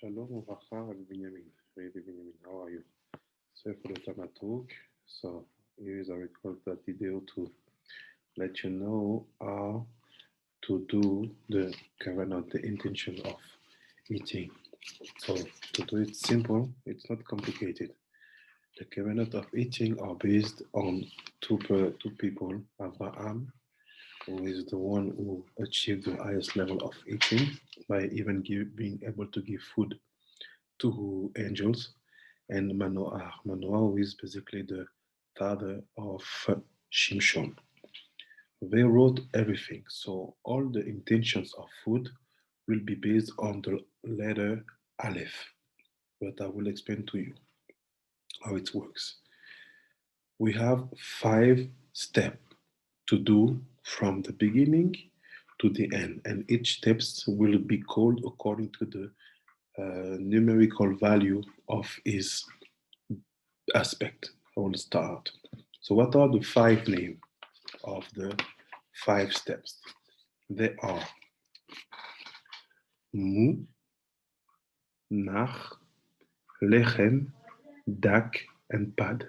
Shalom Uvracha, Rabbi Binyamin. Rabbi Binyamin, how are you? Sorry for the time I took. So here is a record that video to let you know how to do the kavanah, the intention of eating. So to do it simple, it's not complicated. The kavanah of eating are based on two people, Abraham, who is the one who achieved the highest level of eating by even being able to give food to angels, and Manoah. Manoah is basically the father of Shimshon. They wrote everything, so all the intentions of food will be based on the letter Aleph. But I will explain to you how it works. We have 5 steps to do from the beginning to the end, and each steps will be called according to the numerical value of his aspect. I will start. So, what are the 5 names of the 5 steps? They are Mu, Nach, Lechem, Dak, and Pad.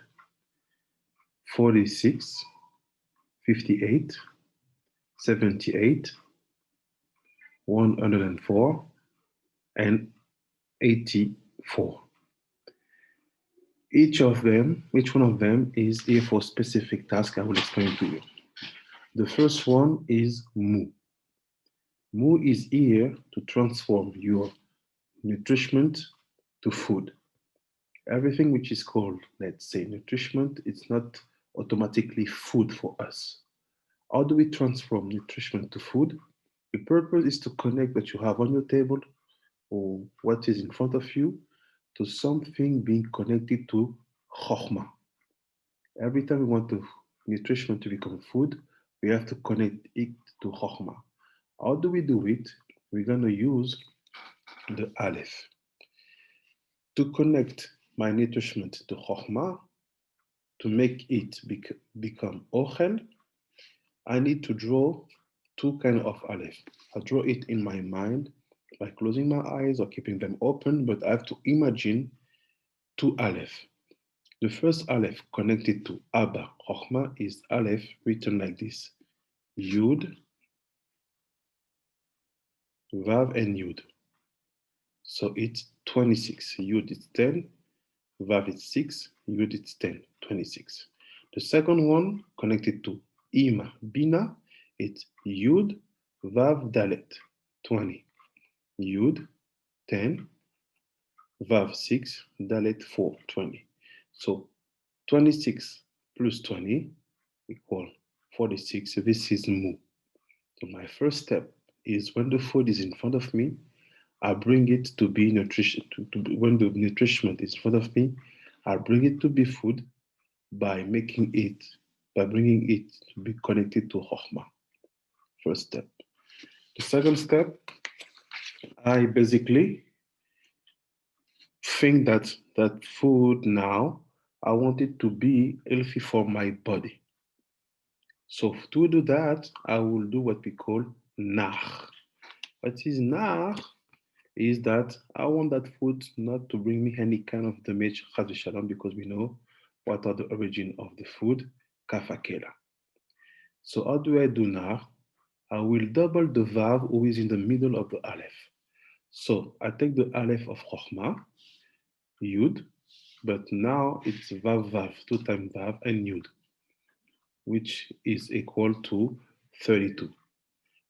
46, 58, 78, 104, and 84. Each one of them is here for specific task. I will explain to you. The first one is Mu. Mu is here to transform your nutrition to food. Everything which is called, let's say, nutrition, it's not automatically food for us. How do we transform nutrition to food? The purpose is to connect what you have on your table or what is in front of you to something being connected to chokhmah. Every time we want nutrition to become food, we have to connect it to chokhmah. How do we do it? We're going to use the Aleph. To connect my nutrition to chokhmah, to make it become ochel, I need to draw 2 kinds of Aleph. I draw it in my mind by closing my eyes or keeping them open, but I have to imagine 2 Aleph. The first Aleph connected to Abba, Chokhmah, is Aleph written like this. Yud, Vav, and Yud. So it's 26. Yud is 10, Vav is 6, Yud is 10, 26. The second one connected to Ima, Bina, it's Yud, Vav, Dalet, 20. Yud, 10, Vav, 6, Dalet, 4, 20. So 26 plus 20 equal 46. This is Mu. So my first step is when the food is in front of me, I bring it to be nutrition. When the nutrition is in front of me, I bring it to be food by bringing it to be connected to Chokhmah. First step. The second step, I basically think that food now, I want it to be healthy for my body. So to do that, I will do what we call nach. What is nach? Is that I want that food not to bring me any kind of damage, because we know what are the origin of the food, kafakela. So how do I do now? I will double the vav who is in the middle of the aleph. So I take the aleph of chokhmah, yud, but now it's vav vav, 2 times vav and yud, which is equal to 32.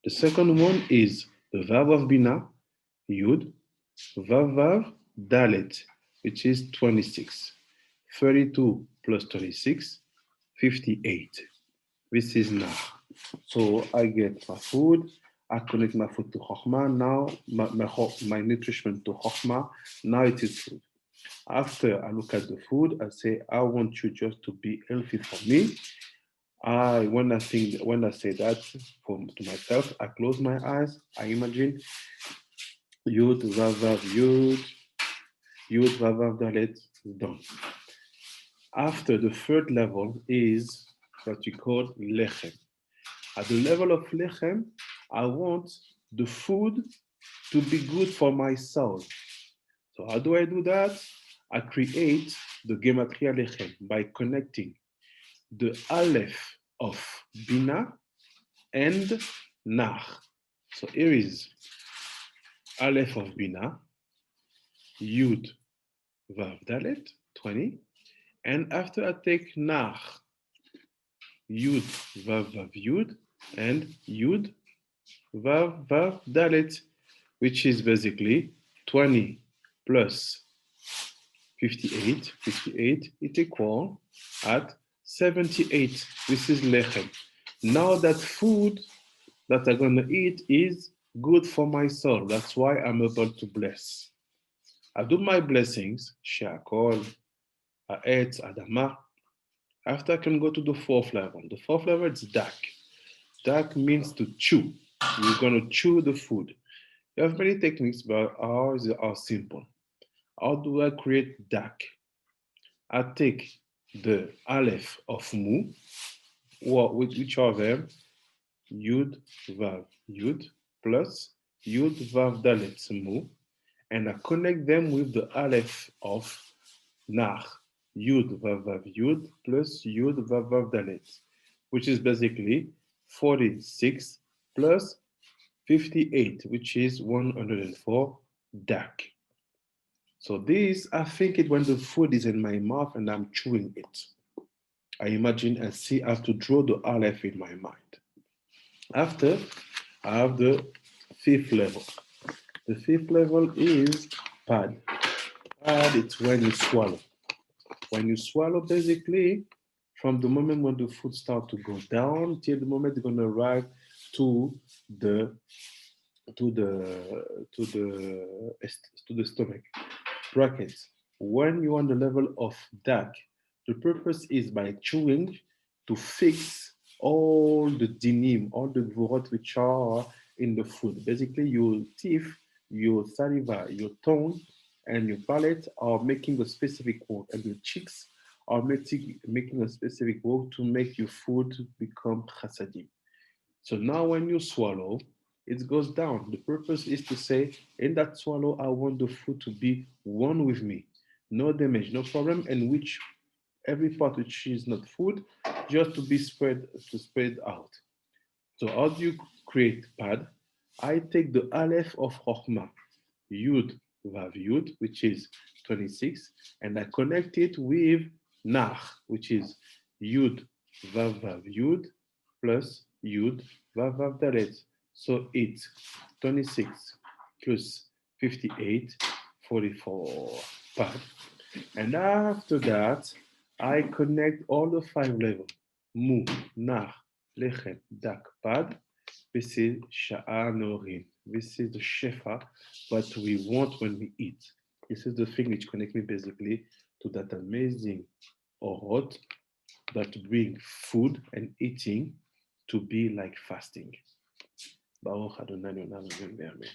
The second one is the vav of bina, yud, vav vav, dalet, which is 26. 32 plus 26, 58. This is now. So I get my food, I connect my food to chokhmah. Now my nutrition to chokhmah. Now it is food. After I look at the food, I say, I want you just to be healthy for me. When I say that to myself, I close my eyes, I imagine Yud, Vav, Vav, Yud, Vav, Vav, Dalet, done. After the third level is what we call lechem. At the level of lechem, I want the food to be good for my soul. So how do I do that? I create the Gematria Lechem by connecting the Aleph of Bina and Nach. So here is Aleph of Bina, Yud Vav Dalet, 20. And after I take Nach, Yud Vav Vav Yud, and Yud Vav Vav Dalet, which is basically 20 plus 58. 58 is equal at 78. This is lechem. Now that food that I'm going to eat is good for my soul. That's why I'm able to bless. I do my blessings, Sheakol, Ha'etz, Adama. After I can go to the fourth level. The fourth level is Dak. Dak means to chew. You're going to chew the food. You have many techniques, but ours are simple. How do I create Dak? I take the Aleph of Mu, which are them, Yud, Vav, Yud, plus Yud, Vav, Dalet, Mu, and I connect them with the Aleph of Nach, Yud, Vav, Vav, Yud, plus Yud, Vav, Vav, Dalet, which is basically 46 plus 58, which is 104 Dak. So this, I think it when the food is in my mouth and I'm chewing it. I imagine and see I have to draw the Aleph in my mind. After, I have the fifth level. The fifth level is pad. Pad, it's when you swallow. When you swallow, basically, from the moment when the food starts to go down till the moment it's going to arrive to the stomach. Brackets. When you're on the level of Dak, the purpose is by chewing to fix all the dinim, all the gvorot which are in the food. Basically, your teeth, your saliva, your tongue, and your palate are making a specific work, and your cheeks are making a specific work to make your food become chasadim. So now when you swallow, it goes down. The purpose is to say, in that swallow, I want the food to be one with me. No damage, no problem, and which every part which is not food, just to be spread out. So how do you create pad? I take the Aleph of Chokhmah, Yud Vav Yud, which is 26, and I connect it with Nach, which is Yud Vav Vav Yud plus Yud Vav Vav Dalet. So it's 26 plus 58, 44 pad. And after that, I connect all the five levels. Mu, Nach, Lechem, Dak, Pad. This is Sha'a Norin. This is the Shefa, what we want when we eat. This is the thing which connects me basically to that amazing orot that bring food and eating to be like fasting. Baruch Adonai Olam Amen.